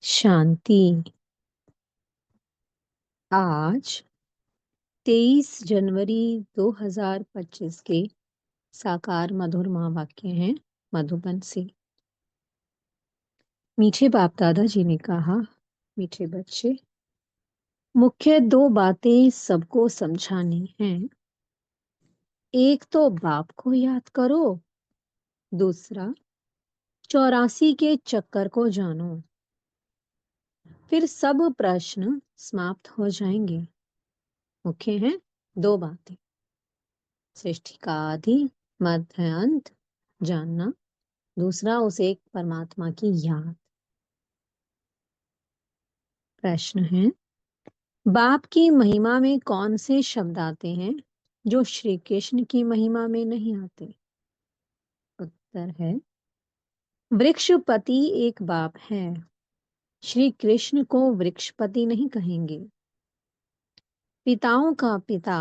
शांति। आज 23 जनवरी 2025 के साकार मधुर महावाक्य हैं मधुबन से। मीठे बाप दादा जी ने कहा, मीठे बच्चे, मुख्य दो बातें सबको समझानी हैं। एक तो बाप को याद करो, दूसरा 84 के चक्कर को जानो। फिर सब प्रश्न समाप्त हो जाएंगे। मुख्य हैं दो बातें, सृष्टि का आदि मध्य अंत जानना, दूसरा उस एक परमात्मा की याद। प्रश्न है, बाप की महिमा में कौन से शब्द आते हैं जो श्री कृष्ण की महिमा में नहीं आते? उत्तर है, वृक्षपति एक बाप है, श्री कृष्ण को वृक्षपति नहीं कहेंगे। पिताओं का पिता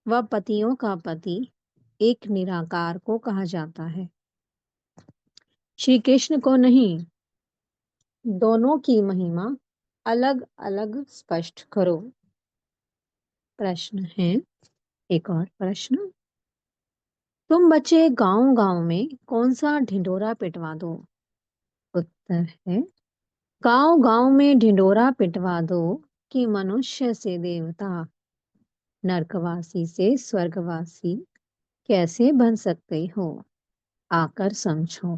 व पतियों का पति एक निराकार को कहा जाता है, श्री कृष्ण को नहीं। दोनों की महिमा अलग अलग स्पष्ट करो। प्रश्न है, एक और प्रश्न, तुम बच्चे गांव गांव में कौन सा ढिंढोरा पिटवा दो? उत्तर है, गांव गांव में ढिंढोरा पिटवा दो कि मनुष्य से देवता, नरकवासी से स्वर्गवासी कैसे बन सकते हो, आकर समझो।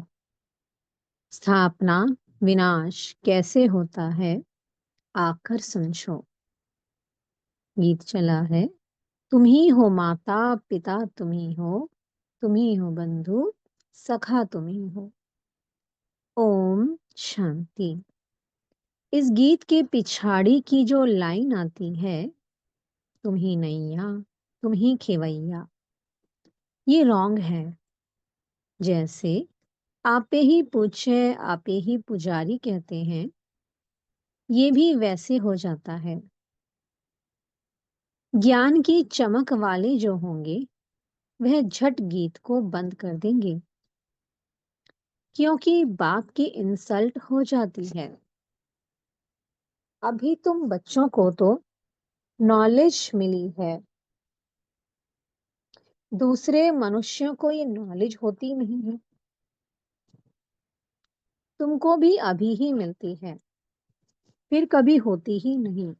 स्थापना विनाश कैसे होता है, आकर समझो। गीत चला है, तुम ही हो माता पिता, तुम ही हो बंधु सखा, तुम ही हो। ओम शांति। इस गीत के पिछाड़ी की जो लाइन आती है, तुम ही नैया तुम ही खेवैया, ये रॉन्ग है। जैसे आपे ही पूछे आपे ही पुजारी कहते हैं, ये भी वैसे हो जाता है। ज्ञान की चमक वाले जो होंगे वह झट गीत को बंद कर देंगे, क्योंकि बाप की इंसल्ट हो जाती है। अभी तुम बच्चों को तो नॉलेज मिली है, दूसरे मनुष्यों को ये नॉलेज होती नहीं है। तुमको भी अभी ही मिलती है, फिर कभी होती ही नहीं।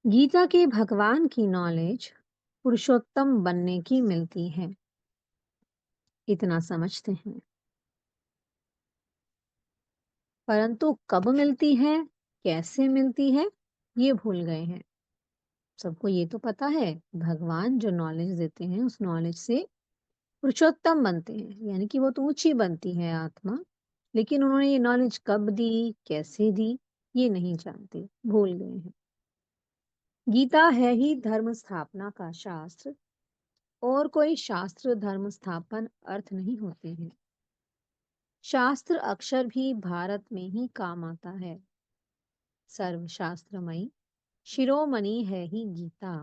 गीता के भगवान की नॉलेज पुरुषोत्तम बनने की मिलती है, इतना समझते हैं। परंतु कब मिलती है, कैसे मिलती है, ये भूल गए हैं। सबको ये तो पता है, भगवान जो नॉलेज देते हैं उस नॉलेज से पुरुषोत्तम बनते हैं, यानी कि वो तो ऊंची बनती है आत्मा। लेकिन उन्होंने ये नॉलेज कब दी, कैसे दी, ये नहीं जानते, भूल गए हैं। गीता है ही धर्म स्थापना का शास्त्र, और कोई शास्त्र धर्म स्थापन अर्थ नहीं होते हैं। शास्त्र अक्षर भी भारत में ही काम आता है। सर्वशास्त्रमयी शिरोमणि है ही गीता,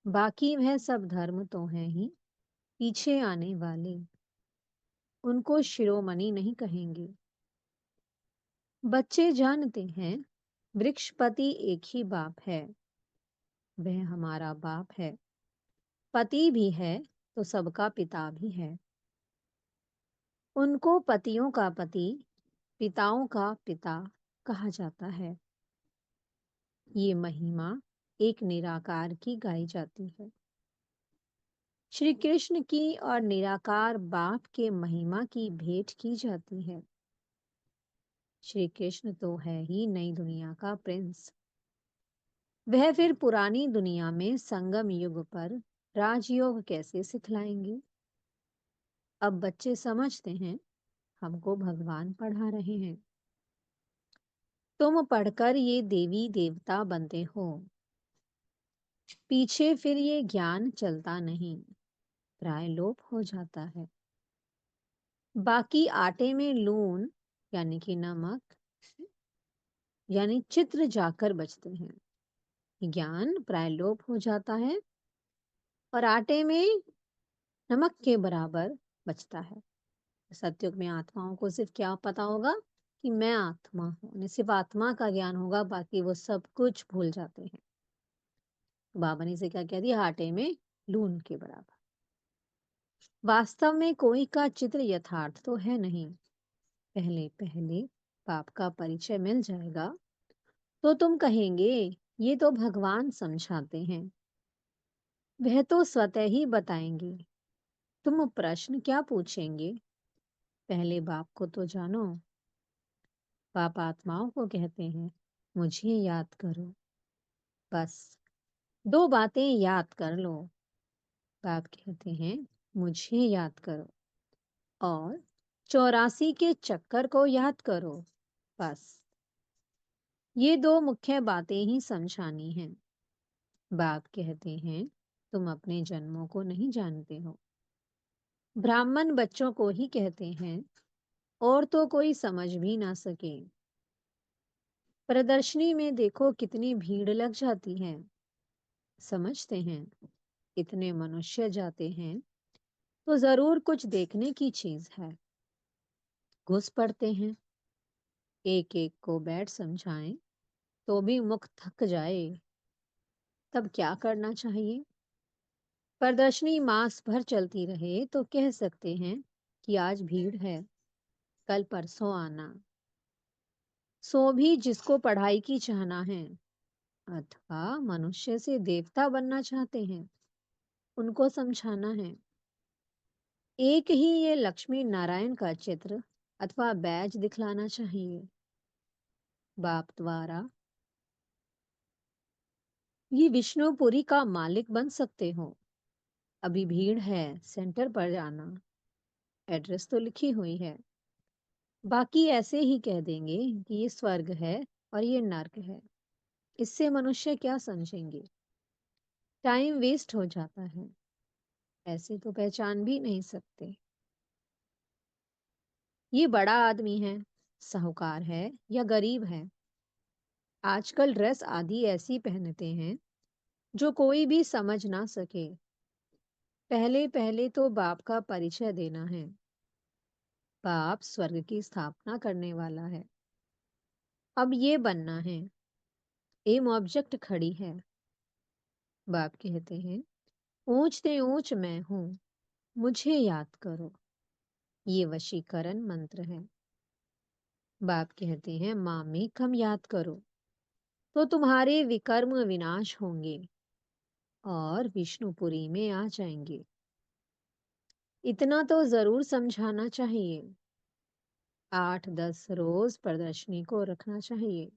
बाकी वह सब धर्म तो हैं ही पीछे आने वाले, उनको शिरोमणि नहीं कहेंगे। बच्चे जानते हैं वृक्षपति एक ही बाप है, वह हमारा बाप है। पति भी है तो सबका पिता भी है। उनको पतियों का पति, पिताओं का पिता कहा जाता है। ये महिमा एक निराकार की गाई जाती है। श्री कृष्ण की और निराकार बाप के महिमा की भेंट की जाती है। श्री कृष्ण तो है ही नई दुनिया का प्रिंस, वह फिर पुरानी दुनिया में संगम युग पर राजयोग कैसे सिखलाएंगे? अब बच्चे समझते हैं, हमको भगवान पढ़ा रहे हैं। तुम पढ़कर ये देवी देवता बनते हो, पीछे फिर ये ज्ञान चलता नहीं, प्राय लोप हो जाता है। बाकी आटे में लून यानी कि नमक यानी चित्र जाकर बचते हैं। ज्ञान प्राय लोप हो जाता है और आटे में नमक के बराबर बचता है। सतयुग में आत्माओं को सिर्फ क्या पता होगा? कि मैं आत्मा हूँ, उन्हें सिर्फ आत्मा का ज्ञान होगा, बाकी वो सब कुछ भूल जाते हैं। तो बाबा ने इसे क्या कह दिया, आटे में लून के बराबर। वास्तव में कोई का चित्र यथार्थ तो है नहीं। पहले पहले बाप का परिचय मिल जाएगा तो तुम कहेंगे ये तो भगवान समझाते हैं। वह तो स्वतः ही बताएंगे। तुम प्रश्न क्या पूछेंगे? पहले बाप को तो जानो। बाप आत्माओं को कहते हैं, मुझे याद करो। बस दो बातें याद कर लो। बाप कहते हैं, मुझे याद करो, और 84 के चक्कर को याद करो। बस ये दो मुख्य बातें ही समझानी हैं। बाप कहते हैं, तुम अपने जन्मों को नहीं जानते हो। ब्राह्मण बच्चों को ही कहते हैं, और तो कोई समझ भी ना सके। प्रदर्शनी में देखो कितनी भीड़ लग जाती है। समझते हैं इतने मनुष्य जाते हैं तो जरूर कुछ देखने की चीज है। घुस पड़ते हैं। एक एक को बैठ समझाएं तो भी मुख थक जाए। तब क्या करना चाहिए? प्रदर्शनी मास भर चलती रहे तो कह सकते हैं कि आज भीड़ है, कल परसों आना। सो भी जिसको पढ़ाई की चाहना है अथवा मनुष्य से देवता बनना चाहते हैं, उनको समझाना है। एक ही ये लक्ष्मी नारायण का चित्र अथवा बैज दिखलाना चाहिए। बाप द्वारा ये विष्णुपुरी का मालिक बन सकते हो। अभी भीड़ है, सेंटर पर जाना। एड्रेस तो लिखी हुई है। बाकी ऐसे ही कह देंगे कि ये स्वर्ग है और ये नर्क है। इससे मनुष्य क्या समझेंगे? टाइम वेस्ट हो जाता है। ऐसे तो पहचान भी नहीं सकते। ये बड़ा आदमी है, साहूकार है या गरीब है। आजकल ड्रेस आदि ऐसी पहनते हैं जो कोई भी समझ ना सके। पहले पहले तो बाप का परिचय देना है। बाप स्वर्ग की स्थापना करने वाला है। अब ये बनना है। एम ऑब्जेक्ट खड़ी है। बाप कहते हैं, ऊंच ते ऊंच मैं हूं, मुझे याद करो। ये वशीकरण मंत्र है। बाप कहते हैं, मामी कम याद करो तो तुम्हारे विकर्म विनाश होंगे और विष्णुपुरी में आ जाएंगे। इतना तो जरूर समझाना चाहिए। 8-10 रोज प्रदर्शनी को रखना चाहिए।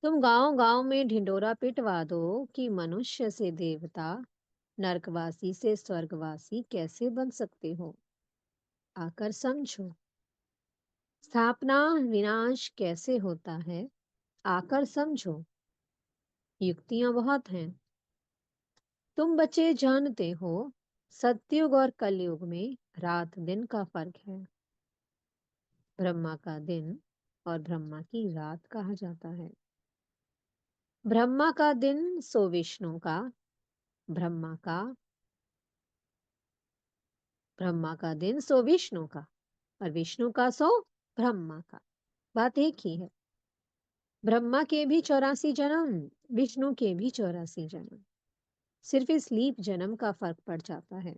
तुम गांव गांव में ढिंडोरा पिटवा दो कि मनुष्य से देवता, नरकवासी से स्वर्गवासी कैसे बन सकते हो। आकर समझो। स्थापना विनाश कैसे होता है, आकर समझो। युक्तियां बहुत हैं। तुम बच्चे जानते हो, सतयुग और कलयुग में रात दिन का फर्क है। ब्रह्मा का दिन और ब्रह्मा की रात कहा जाता है। ब्रह्मा का दिन सो विष्णु का, ब्रह्मा का ब्रह्मा का दिन सो विष्णु का, और विष्णु का सो ब्रह्मा का। बात एक ही है। ब्रह्मा के भी 84 जन्म, विष्णु के भी 84 जन्म। सिर्फ इस लीप जन्म का फर्क पड़ जाता है।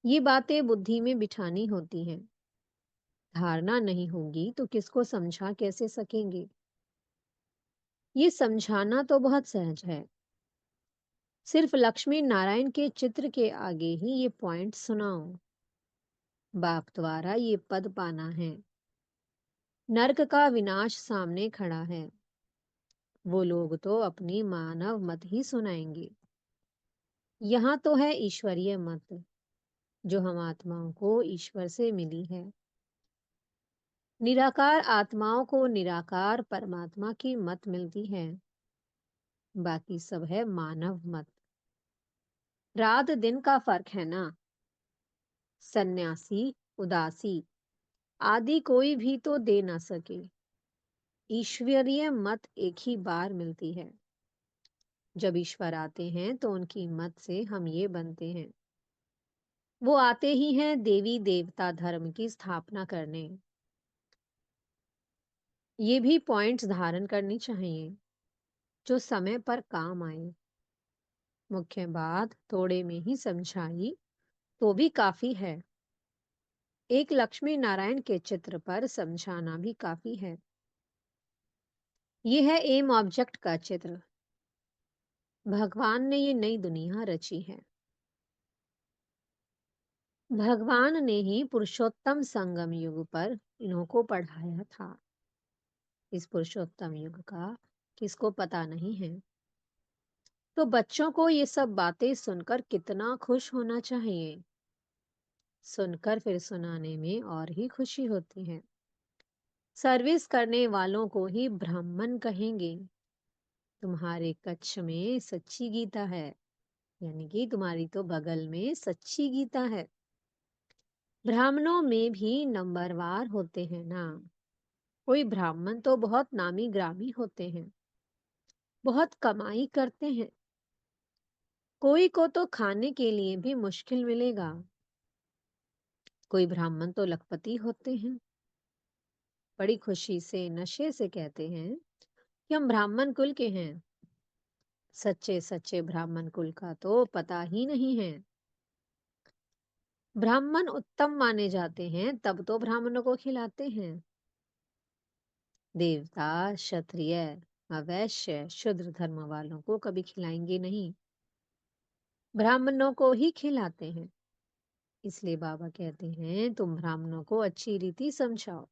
ये बातें बुद्धि में बिठानी होती हैं। धारणा नहीं होगी तो किसको समझा कैसे सकेंगे? ये समझाना तो बहुत सहज है। सिर्फ लक्ष्मी नारायण के चित्र के आगे ही ये पॉइंट सुनाओ। बाप द्वारा ये पद पाना है। नरक का विनाश सामने खड़ा है। वो लोग तो अपनी मानव मत ही सुनाएंगे। यहाँ तो है ईश्वरीय मत, जो हम आत्माओं को ईश्वर से मिली है। निराकार आत्माओं को निराकार परमात्मा की मत मिलती है। बाकी सब है मानव मत। रात दिन का फर्क है ना। सन्यासी, उदासी आदि कोई भी तो दे ना सके। ईश्वरीय मत एक ही बार मिलती है। जब ईश्वर आते हैं तो उनकी मत से हम ये बनते हैं। वो आते ही हैं देवी देवता धर्म की स्थापना करने। ये भी पॉइंट्स धारण करनी चाहिए जो समय पर काम आए। मुख्य बात थोड़े में ही समझाई तो भी काफी है। एक लक्ष्मी नारायण के चित्र पर समझाना भी काफी है। ये है एम ऑब्जेक्ट का चित्र। भगवान ने ये नई दुनिया रची है। भगवान ने ही पुरुषोत्तम संगम युग पर इनको पढ़ाया था। इस पुरुषोत्तम युग का किसको पता नहीं है। तो बच्चों को ये सब बातें सुनकर कितना खुश होना चाहिए। सुनकर फिर सुनाने में और ही खुशी होती है। सर्विस करने वालों को ही ब्राह्मण कहेंगे। तुम्हारे कच्छ में सच्ची गीता है, यानी कि तुम्हारी तो बगल में सच्ची गीता है। ब्राह्मणों में भी नंबरवार होते हैं ना। कोई ब्राह्मण तो बहुत नामी ग्रामी होते हैं, बहुत कमाई करते हैं। कोई को तो खाने के लिए भी मुश्किल मिलेगा। कोई ब्राह्मण तो लखपति होते हैं, बड़ी खुशी से नशे से कहते हैं कि हम ब्राह्मण कुल के हैं। सच्चे सच्चे ब्राह्मण कुल का तो पता ही नहीं है। ब्राह्मण उत्तम माने जाते हैं तब तो ब्राह्मणों को खिलाते हैं। देवता, क्षत्रिय, अवैश्य, शूद्र धर्म वालों को कभी खिलाएंगे नहीं, ब्राह्मणों को ही खिलाते हैं। इसलिए बाबा कहते हैं तुम ब्राह्मणों को अच्छी रीति समझाओ।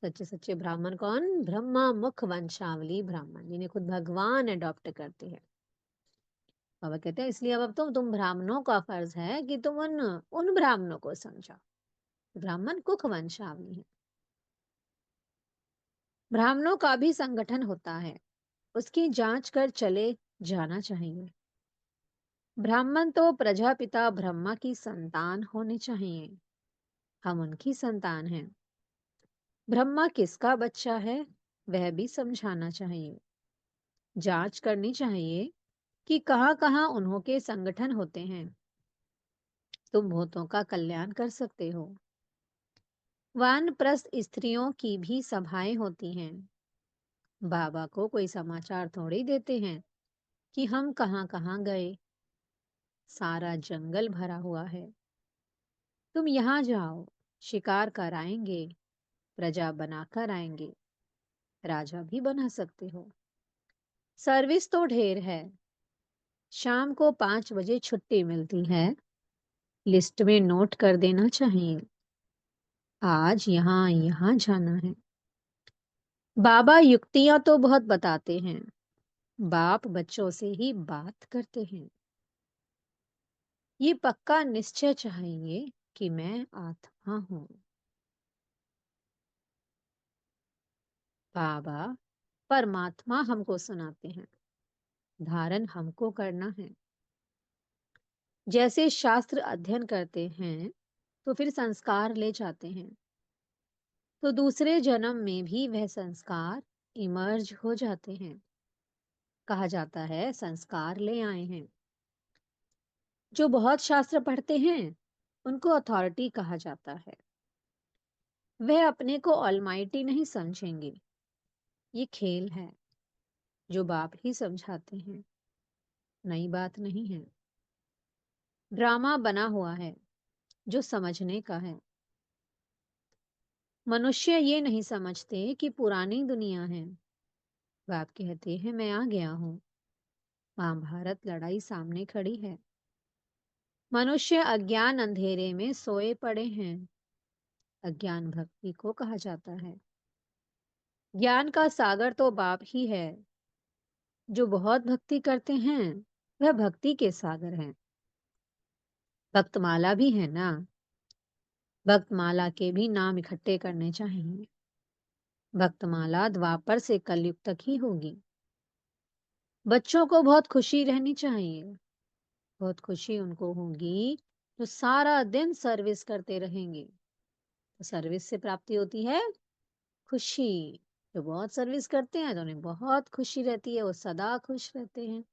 सच्चे सच्चे ब्राह्मण कौन? ब्रह्मा मुख वंशावली ब्राह्मण, जिन्हें खुद भगवान अडॉप्ट करते हैं। बाबा कहते हैं इसलिए अब तुम ब्राह्मणों का फर्ज है कि तुम उन उन ब्राह्मणों को समझाओ। ब्राह्मण कुख वंशावली है। ब्राह्मणों का भी संगठन होता है, उसकी जांच कर चले जाना चाहिए। ब्राह्मण तो प्रजापिता ब्रह्मा की संतान होने चाहिए। हम उनकी संतान हैं। ब्रह्मा किसका बच्चा है वह भी समझाना चाहिए। जांच करनी चाहिए कि कहाँ कहाँ उन्हों के संगठन होते हैं। तुम भूतों का कल्याण कर सकते हो। वानप्रस्थ स्त्रियों की भी सभाएं होती हैं। बाबा को कोई समाचार थोड़ी देते हैं कि हम कहाँ कहाँ गए। सारा जंगल भरा हुआ है। तुम यहाँ जाओ, शिकार कर आएंगे, प्रजा बनाकर आएंगे, राजा भी बना सकते हो। सर्विस तो ढेर है। शाम को 5 बजे छुट्टी मिलती है। लिस्ट में नोट कर देना चाहिए। आज यहाँ यहाँ जाना है। बाबा युक्तियां तो बहुत बताते हैं। बाप बच्चों से ही बात करते हैं। ये पक्का निश्चय चाहिए कि मैं आत्मा हूँ। बाबा परमात्मा हमको सुनाते हैं। धारण हमको करना है। जैसे शास्त्र अध्ययन करते हैं तो फिर संस्कार ले जाते हैं, तो दूसरे जन्म में भी वह संस्कार इमर्ज हो जाते हैं। कहा जाता है संस्कार ले आए हैं। जो बहुत शास्त्र पढ़ते हैं उनको अथॉरिटी कहा जाता है। वह अपने को ऑलमाइटी नहीं समझेंगे। ये खेल है जो बाप ही समझाते हैं, नई बात नहीं है। ड्रामा बना हुआ है जो समझने का है। मनुष्य ये नहीं समझते कि पुरानी दुनिया है। बाप कहते हैं मैं आ गया हूँ। महाभारत लड़ाई सामने खड़ी है। मनुष्य अज्ञान अंधेरे में सोए पड़े हैं। अज्ञान भक्ति को कहा जाता है। ज्ञान का सागर तो बाप ही है। जो बहुत भक्ति करते हैं वह भक्ति के सागर हैं। भक्तमाला भी है ना। भक्तमाला के भी नाम इकट्ठे करने चाहिए। भक्तमाला द्वापर से कलयुग तक ही होगी। बच्चों को बहुत खुशी रहनी चाहिए। बहुत खुशी उनको होगी जो सारा दिन सर्विस करते रहेंगे। तो सर्विस से प्राप्ति होती है खुशी। जो बहुत सर्विस करते हैं तो उन्हें बहुत खुशी रहती है, वो सदा खुश रहते हैं।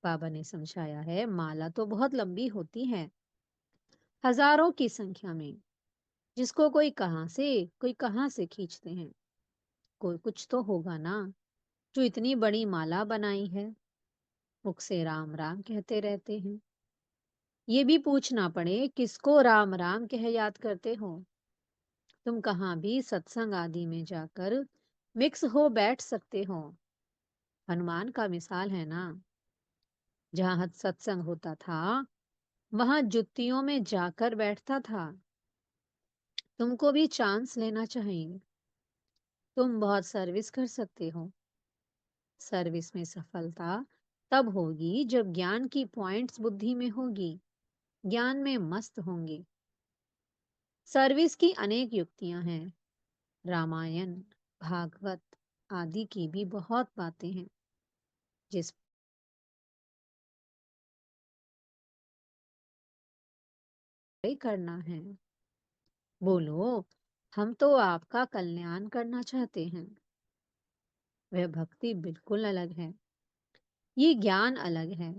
बाबा ने समझाया है माला तो बहुत लंबी होती है, हजारों की संख्या में। जिसको कोई कहाँ से खींचते हैं। कोई कुछ तो होगा ना, जो इतनी बड़ी माला बनाई है, मुख से राम राम कहते रहते हैं। ये भी पूछना पड़े किसको राम राम कह याद करते हो। तुम कहाँ भी सत्संग आदि में जाकर मिक्स हो बैठ सकते हो। हनुमान का मिसाल है ना, जहाँ सत्संग होता था वहां जुत्तियों में जाकर बैठता था। तुमको भी चांस लेना चाहिए। तुम बहुत सर्विस कर सकते हो। सर्विस में सफलता तब होगी जब ज्ञान की पॉइंट्स बुद्धि में होगी, ज्ञान में मस्त होंगे। सर्विस की अनेक युक्तियां हैं। रामायण, भागवत आदि की भी बहुत बातें हैं जिस पे करना है। बोलो, हम तो आपका कल्याण करना चाहते हैं। वह भक्ति बिल्कुल अलग है। ये ज्ञान अलग है।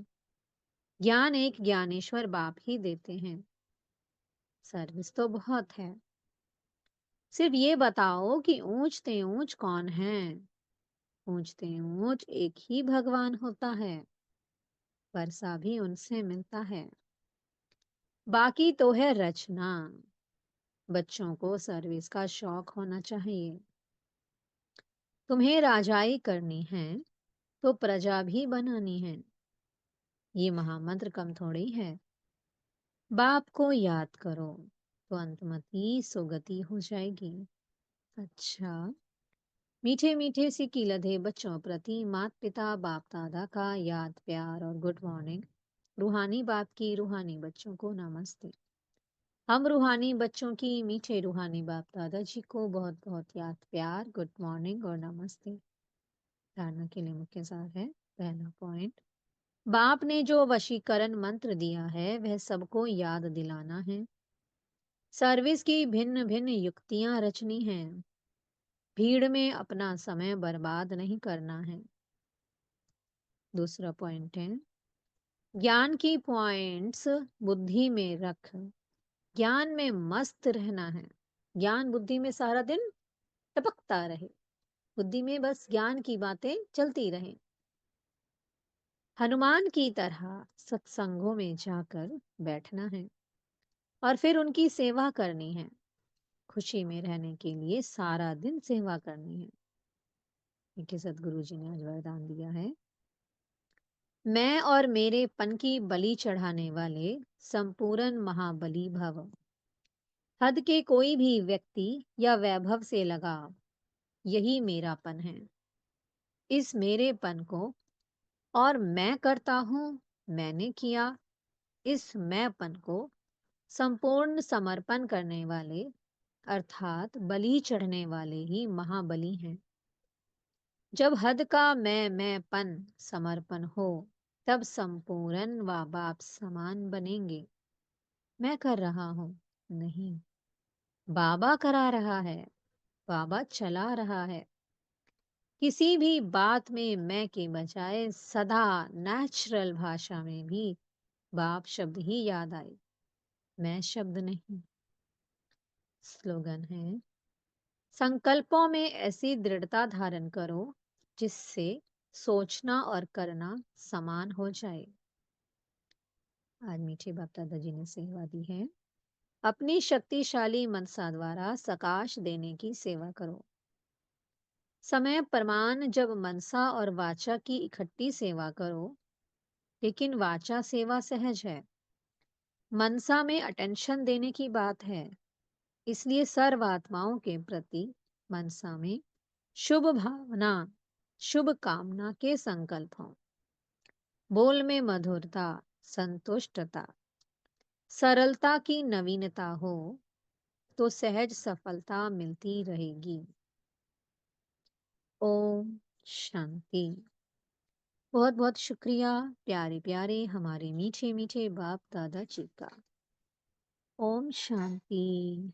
ज्ञान एक ज्ञानेश्वर बाप ही देते हैं। सर्विस तो बहुत है। सिर्फ ये बताओ कि ऊंचते ऊंच कौन है। ऊंचते ऊंच एक ही भगवान होता है। वर्षा भी उनसे मिलता है। बाकी तो है रचना। बच्चों को सर्विस का शौक होना चाहिए। तुम्हें राजाई करनी है तो प्रजा भी बनानी है। ये महामंत्र कम थोड़ी है। बाप को याद करो तो अंतमती सुगति हो जाएगी। अच्छा, मीठे मीठे से लधे बच्चों प्रति माता पिता बाप दादा का याद प्यार और गुड मॉर्निंग। रूहानी बाप की रूहानी बच्चों को नमस्ते। हम रूहानी बच्चों की मीठे रूहानी बाप दादाजी को बहुत बहुत याद प्यार, गुड मॉर्निंग और नमस्ते। धारणा के लिए मुख्य सार है। पहला पॉइंट, बाप ने जो वशीकरण मंत्र दिया है वह सबको याद दिलाना है। सर्विस की भिन्न भिन्न युक्तियां रचनी हैं। भीड़ में अपना समय बर्बाद नहीं करना है। दूसरा पॉइंट है, ज्ञान की पॉइंट्स बुद्धि में रख ज्ञान में मस्त रहना है। ज्ञान बुद्धि में सारा दिन टपकता रहे। बुद्धि में बस ज्ञान की बातें चलती रहें। हनुमान की तरह सत्संगों में जाकर बैठना है और फिर उनकी सेवा करनी है। खुशी में रहने के लिए सारा दिन सेवा करनी है। मीठे सदगुरु जी ने आज वरदान दिया है। मैं और मेरे पन की बलि चढ़ाने वाले संपूर्ण महाबली भव। हद के कोई भी व्यक्ति या वैभव से लगाव, यही मेरापन है। इस मेरेपन को और मैं करता हूं, मैंने किया, इस मैंपन को संपूर्ण समर्पण करने वाले अर्थात बलि चढ़ने वाले ही महाबली हैं। जब हद का मैंपन समर्पण हो तब संपूर्ण व बाप समान बनेंगे। मैं कर रहा हूं नहीं, बाबा करा रहा है। बाबा चला रहा है। किसी भी बात में मैं के बजाय सदा नेचुरल भाषा में भी बाप शब्द ही याद आए, मैं शब्द नहीं। स्लोगन है, संकल्पों में ऐसी दृढ़ता धारण करो जिससे सोचना और करना समान हो जाए। आज मीठे बाप दादाजी ने सेवा दी है। अपनी शक्तिशाली मनसा द्वारा सकाश देने की सेवा करो। समय प्रमाण जब मनसा और वाचा की इकट्ठी सेवा करो, लेकिन वाचा सेवा सहज है, मनसा में अटेंशन देने की बात है। इसलिए सर्वात्माओं के प्रति मनसा में शुभ भावना, शुभ कामना के संकल्प हों। बोल में मधुरता, संतुष्टता, सरलता की नवीनता हो तो सहज सफलता मिलती रहेगी। ओम शांति। बहुत बहुत शुक्रिया प्यारे प्यारे हमारे मीठे मीठे बाप दादा जी का। ओम शांति।